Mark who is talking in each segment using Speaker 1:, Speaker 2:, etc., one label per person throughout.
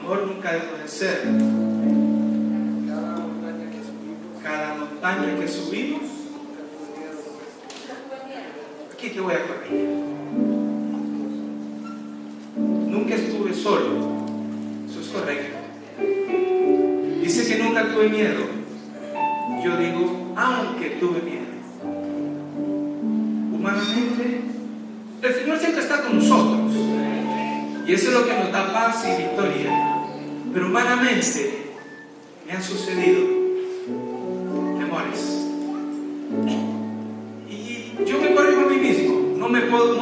Speaker 1: mejor nunca dejó de ser. Cada montaña que subimos, aquí te voy a corregir. Nunca estuve solo, eso es correcto. Dice que nunca tuve miedo. Yo digo, aunque tuve miedo. Humanamente, el Señor siempre está con nosotros. Y eso es lo que nos da paz y victoria. Pero humanamente me han sucedido temores. Y yo me corrijo a mí mismo. No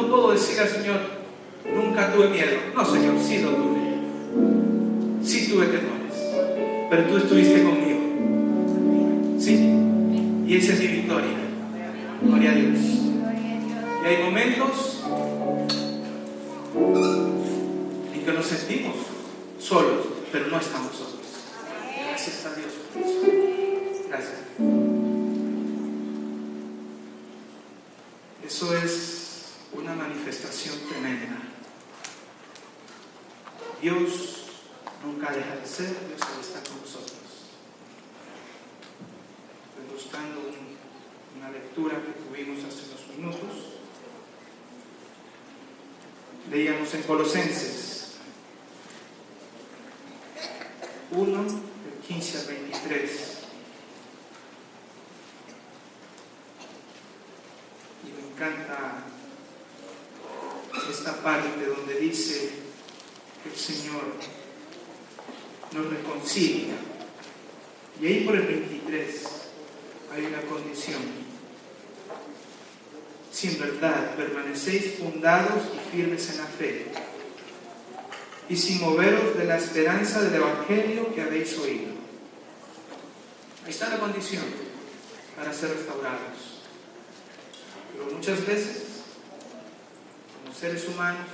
Speaker 1: puedo decir al Señor, nunca tuve miedo. No, Señor, sí lo tuve. Sí tuve temores. Pero tú estuviste conmigo. Sí. Y esa es mi victoria. Gloria a Dios. Y hay momentos en que nos sentimos solos, pero no estamos solos. Gracias a Dios por eso. Gracias. Eso es una manifestación tremenda. Dios nunca deja de ser, Dios está con nosotros. Estoy buscando una lectura que tuvimos hace unos minutos. Leíamos en Colosenses 1, del 15 al 23. Y me encanta esta parte donde dice que el Señor nos reconcilia. Y ahí por el 23 hay una condición. Si en verdad permanecéis fundados y firmes en la fe, y sin moveros de la esperanza del Evangelio que habéis oído. Ahí está la condición para ser restaurados. Pero muchas veces, como seres humanos,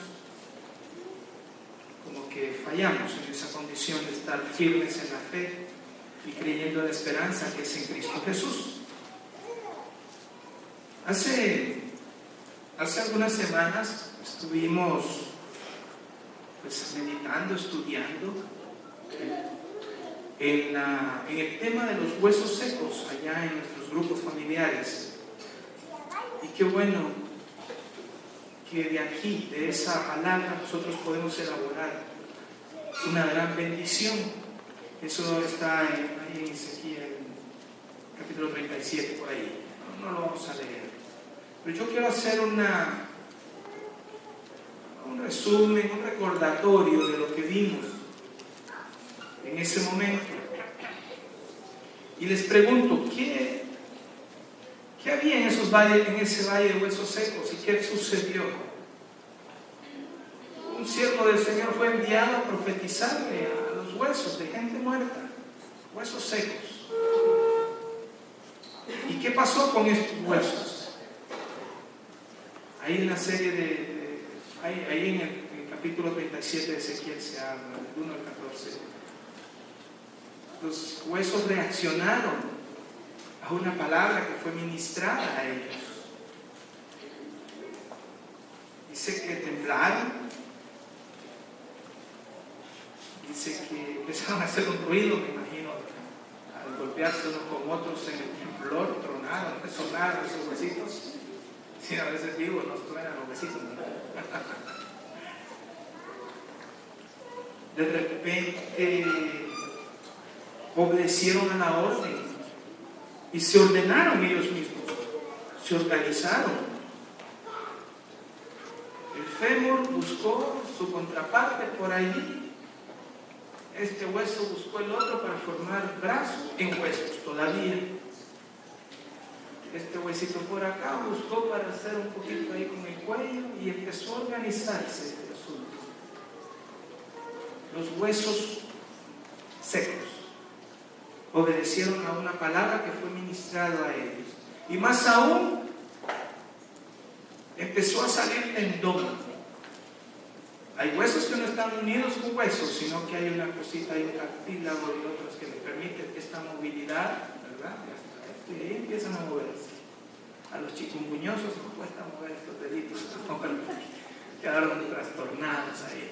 Speaker 1: como que fallamos en esa condición de estar firmes en la fe y creyendo en la esperanza que es en Cristo Jesús. Hace algunas semanas estuvimos meditando, estudiando en el tema de los huesos secos allá en nuestros grupos familiares. Y qué bueno que de aquí, de esa palabra, nosotros podemos elaborar una gran bendición. Eso está ahí en Ezequiel, capítulo 37, por ahí. No lo vamos a leer. Pero yo quiero hacer un resumen, un recordatorio de lo que vimos en ese momento. Y les pregunto, ¿qué había en ese valle de huesos secos y qué sucedió? Un siervo del Señor fue enviado a profetizarle a los huesos de gente muerta, huesos secos. ¿Y qué pasó con estos huesos? Ahí en la serie ahí en el capítulo 37 de Ezequiel se habla, del 1 al 14. Los huesos reaccionaron a una palabra que fue ministrada a ellos. Dice que temblaron, dice que empezaron a hacer un ruido, me imagino, al golpearse unos con otros en el temblor, tronaron, resonaron esos huesitos. Sí, a veces digo, no truenan los huesitos, ¿no? De repente obedecieron a la orden y se ordenaron ellos mismos, se organizaron. El fémur buscó su contraparte por allí, este hueso buscó el otro para formar brazos en huesos todavía. Este huesito por acá buscó para hacer un poquito ahí con el cuello y empezó a organizarse este asunto. Los huesos secos obedecieron a una palabra que fue ministrada a ellos. Y más aún, empezó a salir tendón. Hay huesos que no están unidos con huesos, sino que hay una cosita, hay un cartílago y otros que le permiten esta movilidad, ¿verdad? Y ahí empiezan a moverse. A los chikungunyosos nos cuesta mover estos deditos, quedaron trastornados ahí.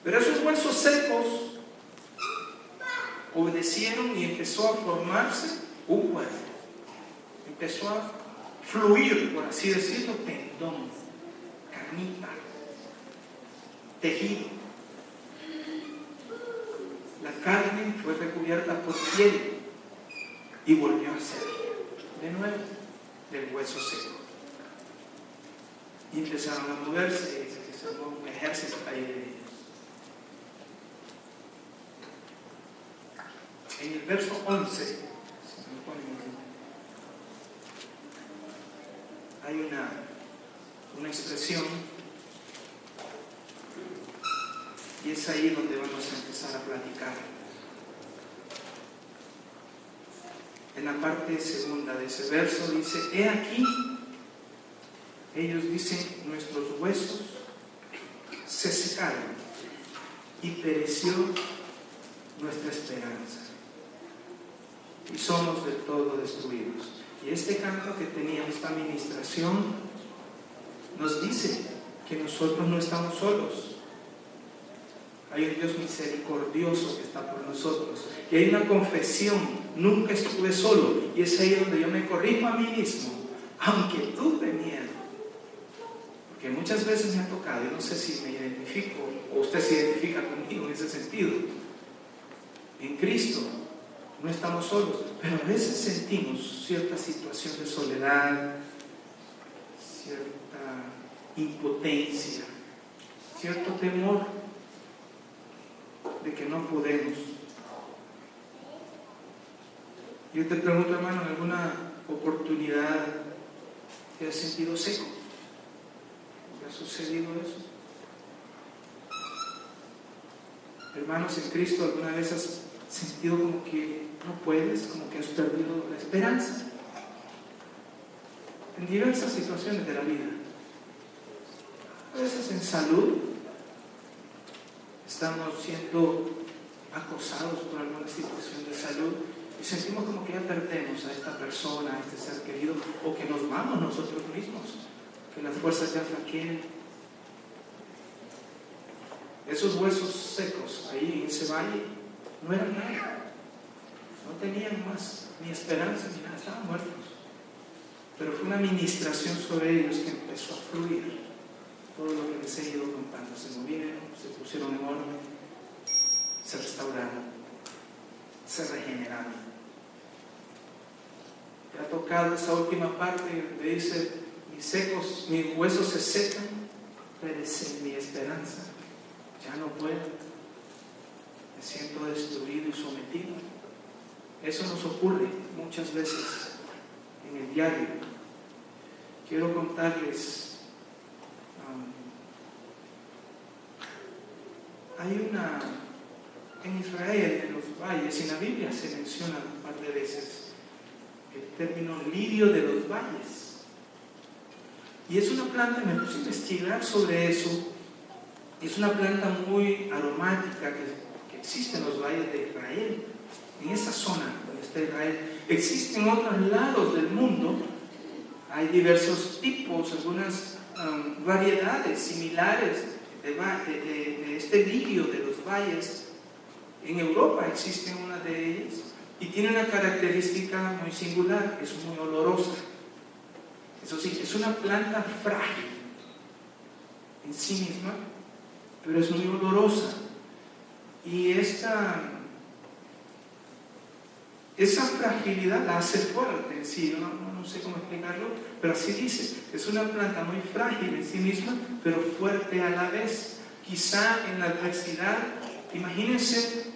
Speaker 1: Pero esos huesos secos obedecieron y empezó a formarse un cuerpo. Empezó a fluir, por así decirlo, tendón, carnita, tejido. La carne fue recubierta por piel y volvió a ser de nuevo del hueso seco. Y empezaron a moverse, y se formó un ejército ahí de ellos. En el verso 11, si me ponen aquí, hay una expresión, y es ahí donde vamos a empezar a platicar. En la parte segunda de ese verso dice: he aquí, ellos dicen, nuestros huesos se secaron y pereció nuestra esperanza y somos del todo destruidos. Y este canto que tenía esta administración nos dice que nosotros no estamos solos. Hay un Dios misericordioso que está por nosotros. Y hay una confesión: nunca estuve solo. Y es ahí donde yo me corrijo a mí mismo, aunque tuve miedo. Porque muchas veces me ha tocado, y no sé si me identifico o usted se identifica conmigo en ese sentido. En Cristo no estamos solos, pero a veces sentimos cierta situación de soledad, cierta impotencia, cierto temor de que no podemos. Yo te pregunto, hermano, ¿en alguna oportunidad te has sentido seco? ¿Te ha sucedido eso? Hermanos en Cristo, ¿alguna vez has sentido como que no puedes, como que has perdido la esperanza? En diversas situaciones de la vida. A veces en salud estamos siendo acosados por alguna situación de salud y sentimos como que ya perdemos a esta persona, a este ser querido, o que nos vamos nosotros mismos, que las fuerzas ya flaquean. Esos huesos secos ahí en ese valle no eran nada, no tenían más ni esperanza ni nada, estaban muertos. Pero fue una administración sobre ellos que empezó a fluir todo lo que les he ido contando. Se movieron, se pusieron en orden, se restauraron, se regeneraron. Te ha tocado esa última parte donde dice: mis huesos se secan, perece mi esperanza, ya no puedo, me siento destruido y sometido. Eso nos ocurre muchas veces en el diario. Quiero contarles, en Israel, en los valles, en la Biblia se menciona un par de veces el término lirio de los valles. Y es una planta, me puse a investigar sobre eso, es una planta muy aromática que existe en los valles de Israel, en esa zona donde está Israel. Existe en otros lados del mundo, hay diversos tipos, algunas variedades similares de este lirio de los valles. En Europa existe una de ellas y tiene una característica muy singular: es muy olorosa. Eso sí, es una planta frágil en sí misma, pero es muy olorosa. Y esa fragilidad la hace fuerte en sí. No sé cómo explicarlo, pero así dice: es una planta muy frágil en sí misma, pero fuerte a la vez. Quizá en la adversidad, imagínense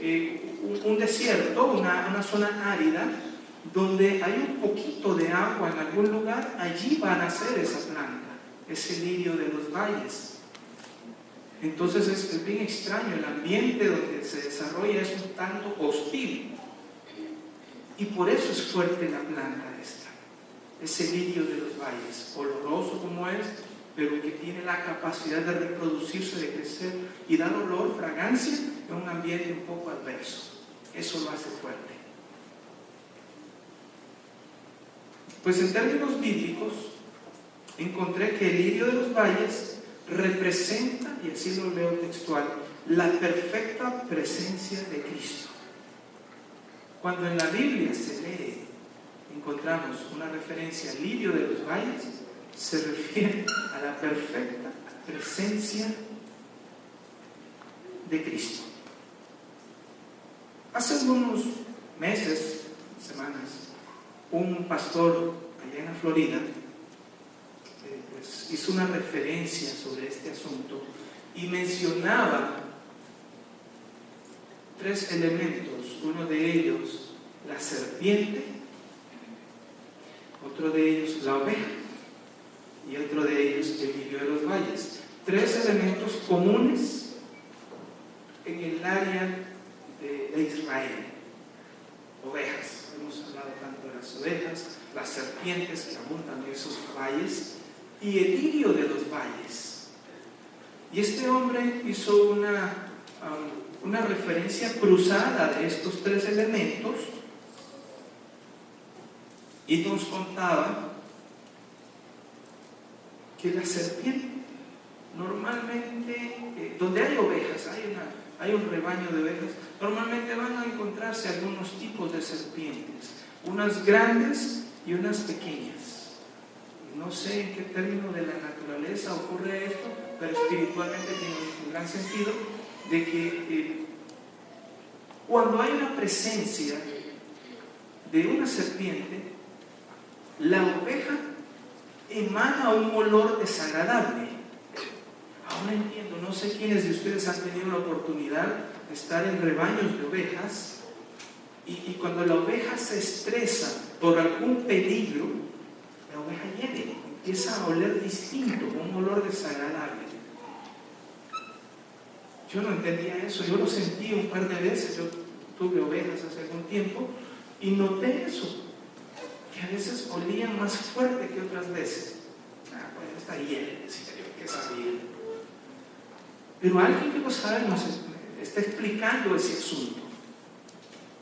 Speaker 1: un desierto, una zona árida, donde hay un poquito de agua en algún lugar, allí va a nacer esa planta, ese lirio de los valles. Entonces es bien extraño, el ambiente donde se desarrolla es un tanto hostil. Y por eso es fuerte la planta esta, ese lirio de los valles, oloroso como es, pero que tiene la capacidad de reproducirse, de crecer y dar olor, fragancia en un ambiente un poco adverso. Eso lo hace fuerte. Pues en términos bíblicos, encontré que el lirio de los valles representa, y así lo leo textual, la perfecta presencia de Cristo. Cuando en la Biblia se lee, encontramos una referencia al lirio de los valles, se refiere a la perfecta presencia de Cristo. Hace algunos meses, semanas, un pastor allá en la Florida pues hizo una referencia sobre este asunto y mencionaba 3 elementos. Uno de ellos, la serpiente; otro de ellos, la oveja; y otro de ellos, el lirio de los valles. 3 elementos comunes en el área de Israel. Ovejas, hemos hablado tanto de las ovejas, las serpientes que abundan en esos valles, y el lirio de los valles. Y este hombre hizo una referencia cruzada de estos 3 elementos y nos contaba que la serpiente, normalmente, donde hay ovejas, hay un rebaño de ovejas, normalmente van a encontrarse algunos tipos de serpientes, unas grandes y unas pequeñas. No sé en qué término de la naturaleza ocurre esto, pero espiritualmente tiene un gran sentido, de que cuando hay una presencia de una serpiente, la oveja emana un olor desagradable. Ahora entiendo, no sé quiénes de ustedes han tenido la oportunidad de estar en rebaños de ovejas y cuando la oveja se estresa por algún peligro, la oveja hiede, empieza a oler distinto, con un olor desagradable. Yo no entendía eso, yo lo sentí un par de veces. Yo tuve ovejas hace algún tiempo y noté eso, que a veces olían más fuerte que otras veces. Pues está hiede, ¿qué sabía? Pero alguien que lo sabe nos está explicando ese asunto.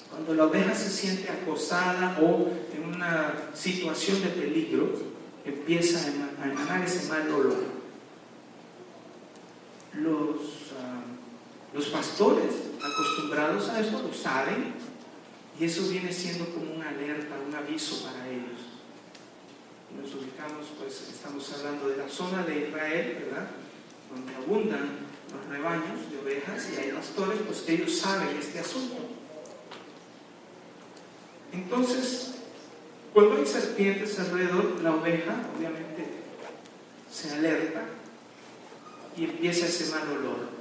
Speaker 1: Cuando la oveja se siente acosada o en una situación de peligro, empieza a emanar ese mal olor. Los pastores acostumbrados a esto lo saben, y eso viene siendo como una alerta, un aviso para ellos. Nos ubicamos, pues estamos hablando de la zona de Israel, ¿verdad?, donde abundan los rebaños de ovejas y hay pastores, pues ellos saben este asunto. Entonces, cuando hay serpientes alrededor, la oveja obviamente se alerta y empieza ese mal olor.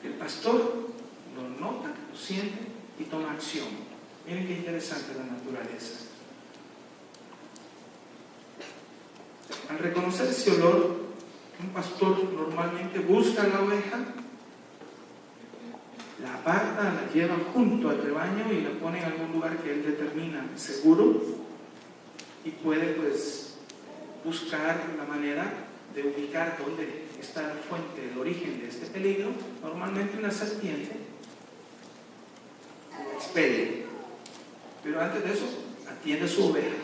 Speaker 1: El pastor lo nota, lo siente y toma acción. Miren qué interesante la naturaleza. Al reconocer ese olor, un pastor normalmente busca a la oveja, la aparta, la lleva junto al rebaño y la pone en algún lugar que él determina seguro, y puede pues buscar la manera de ubicar dónde está la fuente, el origen de este peligro. Normalmente una serpiente la expele, pero antes de eso atiende a su oveja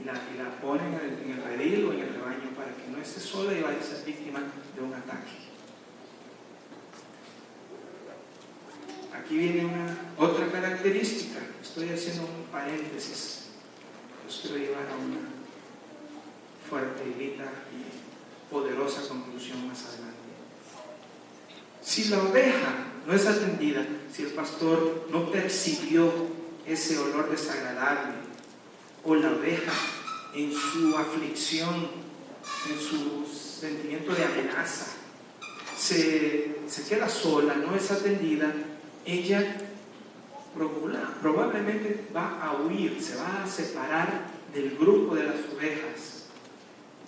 Speaker 1: y la pone en el redil o en el rebaño para que no esté sola y vaya a ser víctima de un ataque. Aquí viene otra característica. Estoy haciendo un paréntesis. Los quiero llevar a una fuerte y poderosa conclusión más adelante. Si la oveja no es atendida, si el pastor no percibió ese olor desagradable, o la oveja en su aflicción, en su sentimiento de amenaza, se queda sola, no es atendida, ella probablemente va a huir, se va a separar del grupo de las ovejas,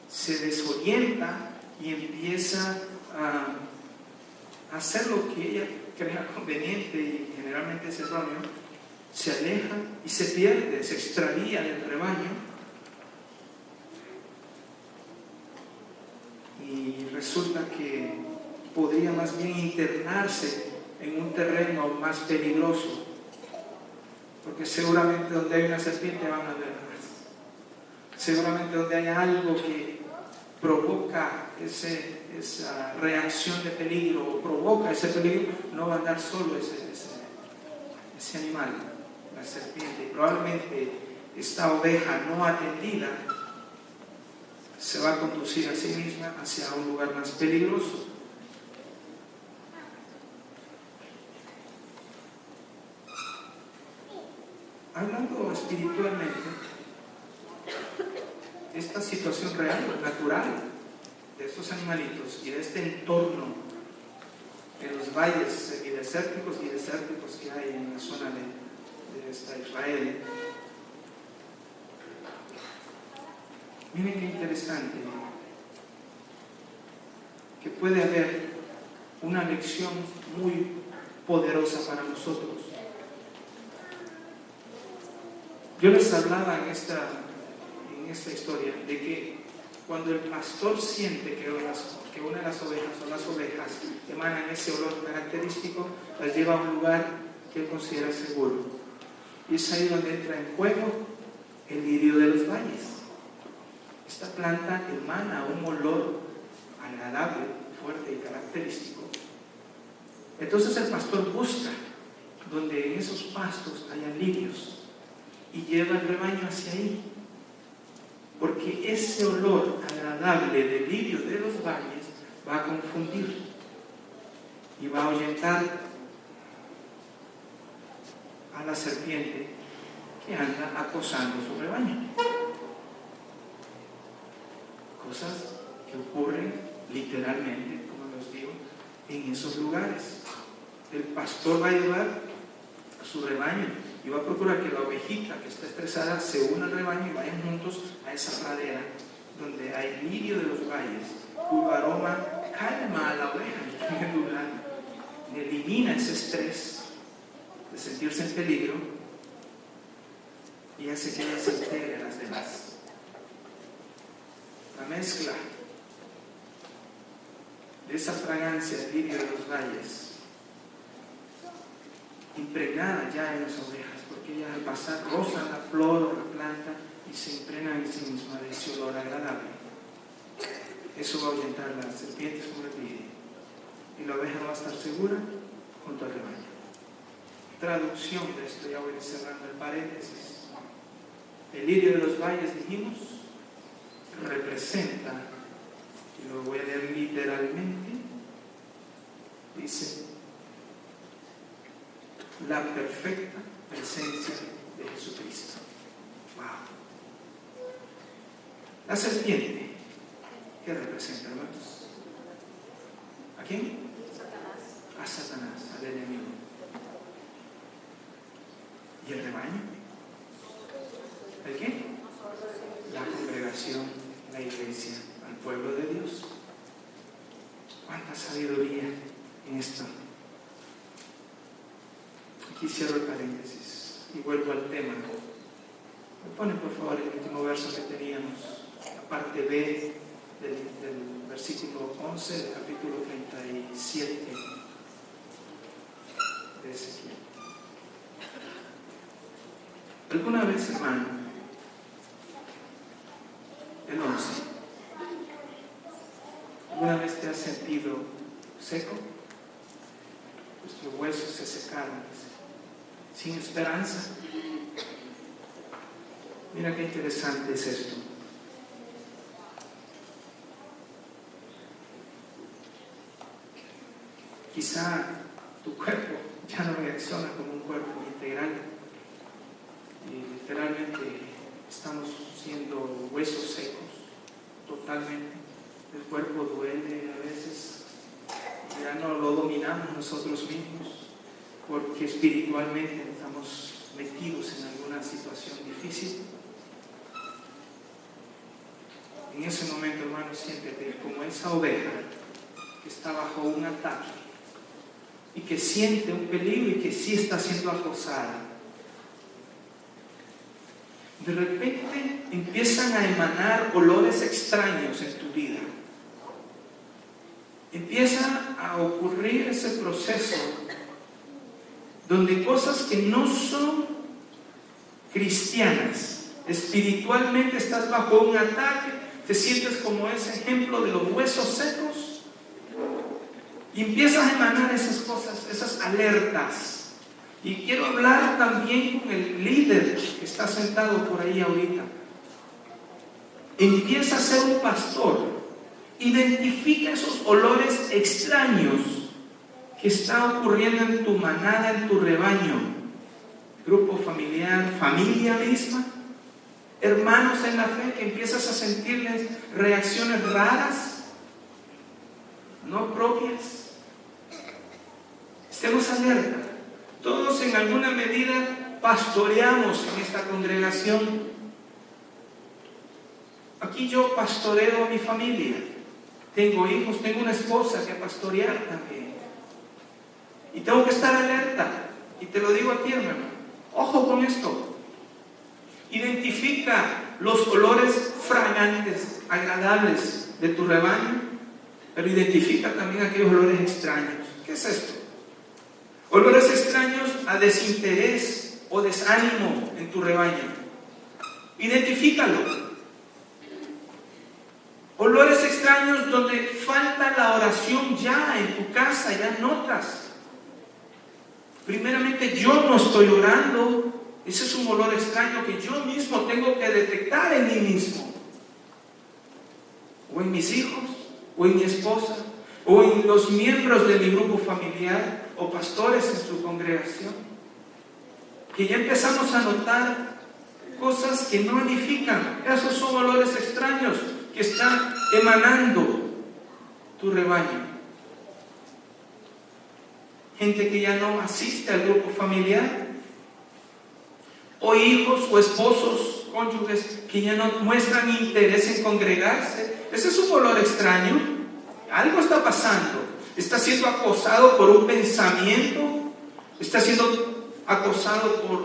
Speaker 1: se desorienta y empieza a hacer lo que ella crea conveniente, y generalmente es erróneo. Se aleja y se pierde, se extravía del rebaño, y resulta que podría más bien internarse en un terreno más peligroso, porque seguramente donde hay una serpiente van a haber más, seguramente donde hay algo que provoca esa reacción de peligro o provoca ese peligro, no va a andar solo ese animal, la serpiente. Y probablemente esta oveja no atendida se va a conducir a sí misma hacia un lugar más peligroso. Hablando espiritualmente, esta situación real, natural, de estos animalitos y de este entorno en los valles semidesérticos y desérticos que hay en la zona de esta Israel. Miren qué interesante, que puede haber una lección muy poderosa para nosotros. Yo les hablaba en esta historia de que cuando el pastor siente que una de las ovejas o las ovejas emanan ese olor característico, las lleva a un lugar que él considera seguro. Y es ahí donde entra en juego el lirio de los valles. Esta planta emana un olor agradable, fuerte y característico. Entonces el pastor busca donde en esos pastos haya lirios y lleva el rebaño hacia ahí, porque ese olor agradable del lirio de los valles va a confundir y va a ahuyentar a la serpiente que anda acosando su rebaño. Cosas que ocurren literalmente, como les digo, en esos lugares. El pastor va a llevar a su rebaño y va a procurar que la ovejita que está estresada se una al rebaño y vayan juntos a esa pradera donde hay lirio de los valles, cuyo aroma calma a la oveja en primer lugar, elimina ese estrés de sentirse en peligro y hace que ella se integre a las demás. La mezcla de esa fragancia de lirio de los valles, impregnada ya en las ovejas, porque ellas al pasar rozan la flor o la planta y se impregnan en sí misma de ese olor agradable. Eso va a ahuyentar las serpientes como el lirio, y la oveja va a estar segura junto al rebaño. Traducción de esto, ya voy cerrando el paréntesis. El lirio de los valles, dijimos, representa, y lo voy a leer literalmente, dice: la perfecta presencia de Jesucristo. Wow. La serpiente, ¿qué representa, hermanos? ¿A quién? Satanás. A Satanás, al enemigo. ¿Y el rebaño? ¿El qué? La congregación, la iglesia, al pueblo de Dios. ¿Cuánta sabiduría en esto? Aquí cierro el paréntesis y vuelvo al tema. Me ponen por favor el último verso que teníamos, la parte B del versículo 11 del capítulo 37 de Ezequiel. ¿Alguna vez, hermano, el 11, alguna vez te has sentido seco? Tus huesos se secaron, sin esperanza. Mira qué interesante es esto. Quizá tu cuerpo ya no reacciona como un cuerpo integral y literalmente estamos siendo huesos secos totalmente. El cuerpo duele a veces, ya no lo dominamos nosotros mismos porque espiritualmente estamos metidos en alguna situación difícil. En ese momento, hermano, siéntete como esa oveja que está bajo un ataque y que siente un peligro y que sí está siendo acosada. De repente empiezan a emanar olores extraños en tu vida. Empieza a ocurrir ese proceso donde cosas que no son cristianas, espiritualmente estás bajo un ataque, ¿Te sientes como ese ejemplo de los huesos secos? Y empiezas a emanar esas cosas, esas alertas. Y quiero hablar también con el líder que está sentado por ahí ahorita. Empieza a ser un pastor. Identifica esos olores extraños que están ocurriendo en tu manada, en tu rebaño, grupo familiar, familia misma, hermanos en la fe, que empiezas a sentirles reacciones raras, no propias. Estemos alerta. Todos en alguna medida pastoreamos en esta congregación. Aquí yo pastoreo a mi familia. Tengo hijos, tengo una esposa que pastorear también. Y tengo que estar alerta. Y te lo digo a ti, hermano. Ojo con esto. Identifica los olores fragantes, agradables de tu rebaño, pero identifica también aquellos olores extraños. ¿Qué es esto? Olores extraños a desinterés o desánimo en tu rebaño. Identifícalo. Olores extraños donde falta la oración ya en tu casa, ya notas. Primeramente, yo no estoy orando. Ese es un olor extraño que yo mismo tengo que detectar en mí mismo. O en mis hijos, o en mi esposa, o en los miembros de mi grupo familiar, o pastores en su congregación. Que ya empezamos a notar cosas que no edifican. Esos son olores extraños que están emanando tu rebaño. Gente que ya no asiste al grupo familiar, o hijos o esposos, cónyuges que ya no muestran interés en congregarse. Ese es un olor extraño. Algo está pasando. Está siendo acosado por un pensamiento, está siendo acosado por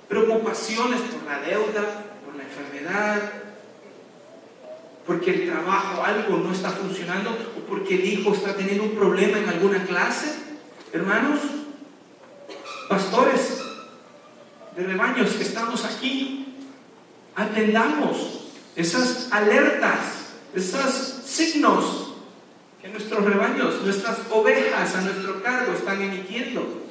Speaker 1: preocupaciones, por la deuda, por la enfermedad, porque el trabajo, algo no está funcionando, o porque el hijo está teniendo un problema en alguna clase. Hermanos, pastores de rebaños que estamos aquí, atendamos esas alertas, esos signos que nuestros rebaños, nuestras ovejas a nuestro cargo están emitiendo.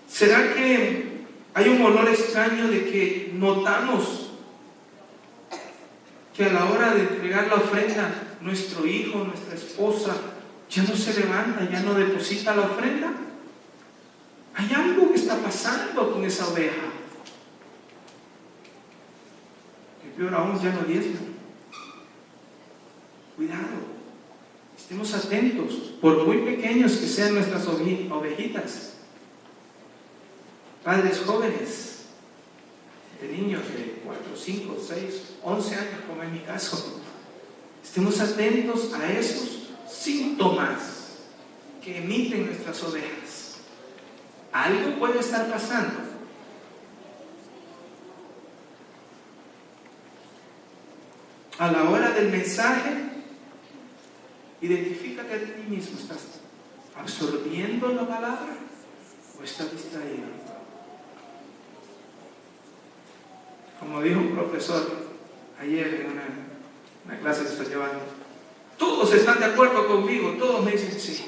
Speaker 1: ¿Será que hay un olor extraño de que notamos que a la hora de entregar la ofrenda, nuestro hijo, nuestra esposa, ya no se levanta, ya no deposita la ofrenda? Hay algo que está pasando con esa oveja. Y peor aún, ya no diezma. Cuidado. Estemos atentos, por muy pequeños que sean nuestras ovejitas. Padres jóvenes, de niños de 4, 5, 6, 11 años, como en mi caso, estemos atentos a esos síntomas que emiten nuestras ovejas. Algo puede estar pasando. A la hora del mensaje, identifícate a ti mismo. ¿Estás absorbiendo la palabra o estás distraído? Como dijo un profesor ayer en una clase que estoy llevando, todos están de acuerdo conmigo, todos me dicen sí.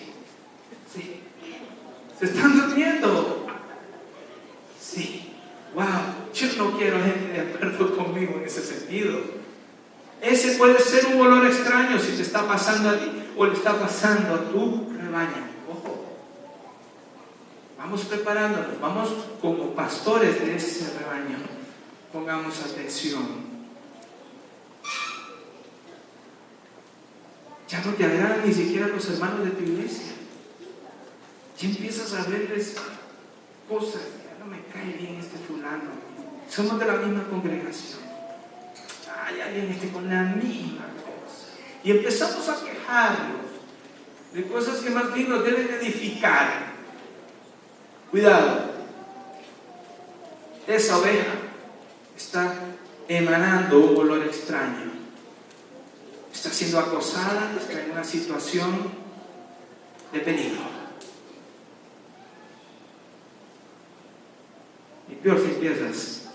Speaker 1: ¿Se están durmiendo? Sí. Wow, yo no quiero gente de acuerdo conmigo en ese sentido. Ese puede ser un olor extraño si te está pasando a ti o le está pasando a tu rebaño. Ojo. Vamos preparándonos, vamos como pastores de ese rebaño. Pongamos atención. Ya no te agradan ni siquiera los hermanos de tu iglesia. Ya empiezas a verles cosas. Ya no me cae bien este fulano. Somos de la misma congregación. Hay alguien con la misma cosa. Y empezamos a quejarnos de cosas que más bien nos deben edificar. Cuidado. Esa oveja está emanando un olor extraño. Está siendo acosada, está en una situación de peligro. Y peor si empiezas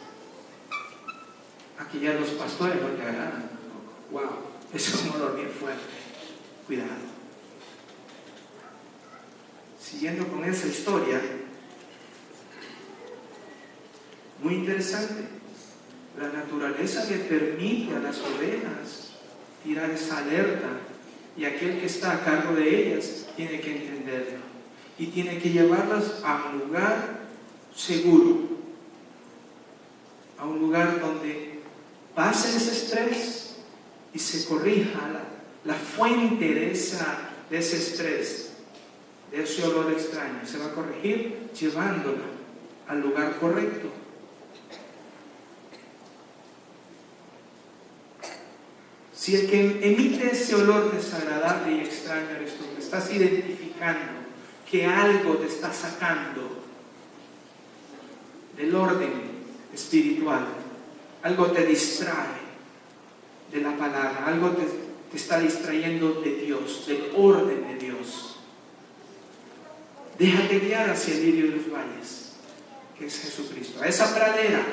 Speaker 1: Aquí ya los pastores no te agradan. Wow, es un olor bien fuerte. Cuidado. Siguiendo con esa historia, muy interesante. La naturaleza le permite a las ovejas tirar esa alerta, y aquel que está a cargo de ellas tiene que entenderlo y tiene que llevarlas a un lugar seguro, a un lugar donde pase ese estrés y se corrija la fuente de ese estrés, de ese olor extraño. Se va a corregir llevándola al lugar correcto. Si el que emite ese olor desagradable y extraño eres tú, te estás identificando que algo te está sacando del orden espiritual, algo te distrae de la palabra, algo te está distrayendo de Dios, del orden de Dios. Déjate guiar hacia el lirio de los valles, que es Jesucristo, a esa pradera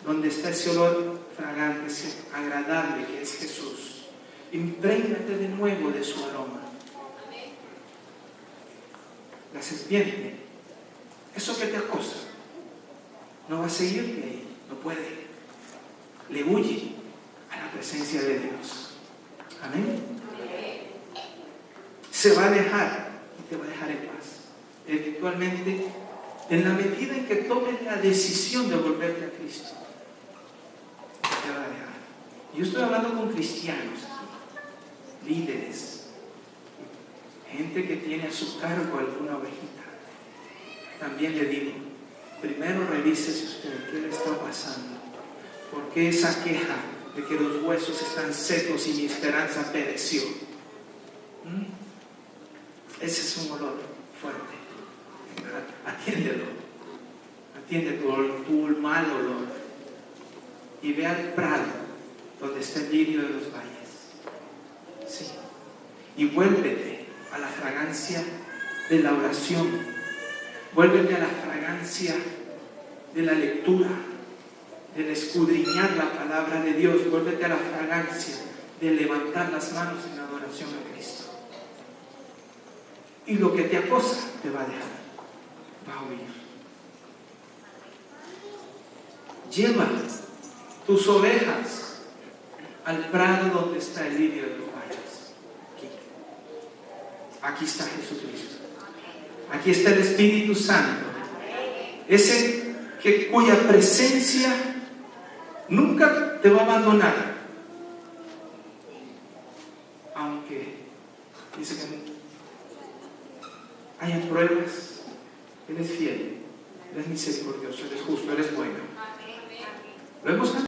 Speaker 1: donde está ese olor fragante, ese agradable que es Jesús. Imprégnate de nuevo de su aroma. La serpiente, eso que te acosa, no va a seguirte ahí, no puede. Le huye a la presencia de Dios. Amén. Se va a alejar y te va a dejar en paz. Eventualmente, en la medida en que tomes la decisión de volverte a Cristo, te va a dejar. Yo estoy hablando con cristianos aquí, líderes, gente que tiene a su cargo alguna ovejita. También le digo, primero revísese usted qué le está pasando. ¿Por qué esa queja de que los huesos están secos y mi esperanza pereció? Ese es un olor fuerte. Atiéndelo. Atiende tu mal olor. Y ve al prado donde está el lirio de los valles. Sí. Y vuélvete a la fragancia de la oración. Vuélvete a la fragancia de la lectura, del escudriñar la palabra de Dios. Vuélvete a la fragancia de levantar las manos en adoración a Cristo. Y lo que te acosa te va a dejar, va a huir. Lleva tus ovejas al prado donde está el lirio de los valles. Aquí está Jesucristo. Aquí está el Espíritu Santo. Ese cuya presencia nunca te va a abandonar. Aunque dice que haya pruebas, Él es fiel, Él es misericordioso, Él es justo, Él es bueno. Lo hemos